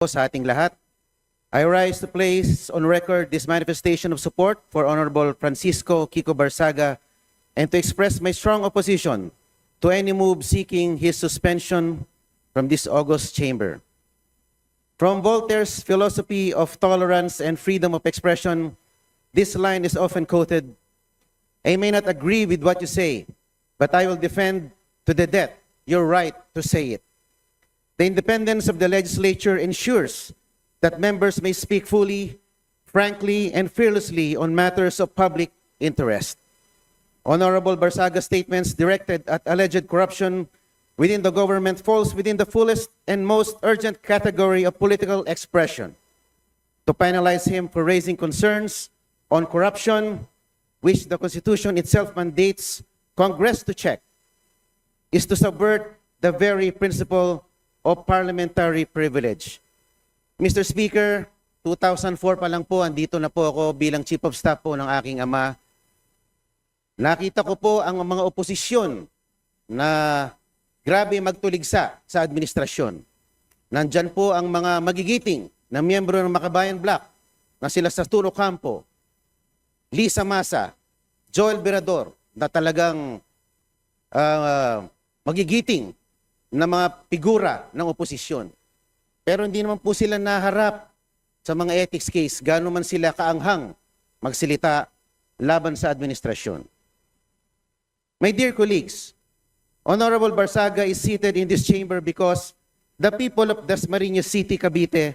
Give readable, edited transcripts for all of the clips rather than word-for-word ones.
sa ating lahat. I rise to place on record this manifestation of support for Honorable Francisco Kiko Barsaga and to express my strong opposition to any move seeking his suspension from this august chamber. From Voltaire's philosophy of tolerance and freedom of expression, this line is often quoted, "I may not agree with what you say, but I will defend to the death your right to say it." The independence of the legislature ensures that members may speak fully, frankly, and fearlessly on matters of public interest. Honorable Barsaga's statements directed at alleged corruption within the government falls within the fullest and most urgent category of political expression. To penalize him for raising concerns on corruption, which the Constitution itself mandates Congress to check, is to subvert the very principle of parliamentary privilege. Mr. Speaker, 2004 pa lang po, andito na po ako bilang Chief of Staff po ng aking ama. Nakita ko po ang mga oposisyon na grabe magtuligsa sa administrasyon. Nandyan po ang mga magigiting na miyembro ng Makabayan Bloc na sila Saturo Campo, Lisa Masa, Joel Berador na talagang magigiting na mga figura ng oposisyon. Pero hindi naman po sila naharap sa mga ethics case, gano'n man sila kaanghang magsilita laban sa administrasyon. My dear colleagues, Honorable Barsaga is seated in this chamber because the people of Dasmariñas City, Cavite,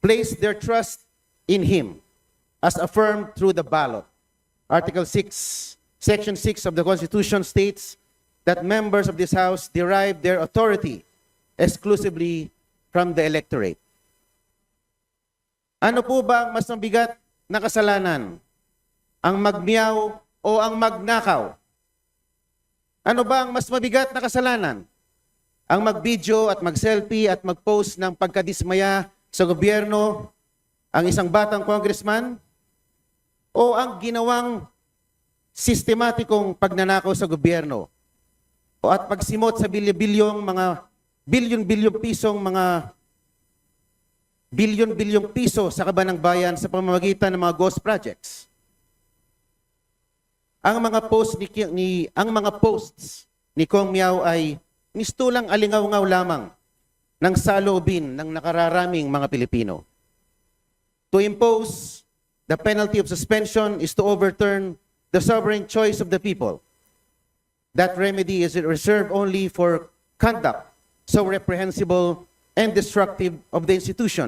placed their trust in him as affirmed through the ballot. Article 6, Section 6 of the Constitution states that members of this House derive their authority exclusively from the electorate. Ano po ba ang mas mabigat na kasalanan? Ang magmiyaw o ang magnakaw? Ano ba ang mas mabigat na kasalanan? Ang mag-video at mag-selfie at mag-post ng pagkadismaya sa gobyerno, ang isang batang congressman? O ang ginawang sistematikong pagnanakaw sa gobyerno? O at pagsimot sa bilyon-bilyong pisong mga bilyon-bilyong piso sa kaban ng bayan sa pamamagitan ng mga ghost projects. Ang mga posts ni Kong Miao ay mistulang alingaw-ngaw lamang ng saloobin ng nakararaming mga Pilipino. To impose the penalty of suspension is to overturn the sovereign choice of the people. That remedy is reserved only for conduct so reprehensible and destructive of the institution.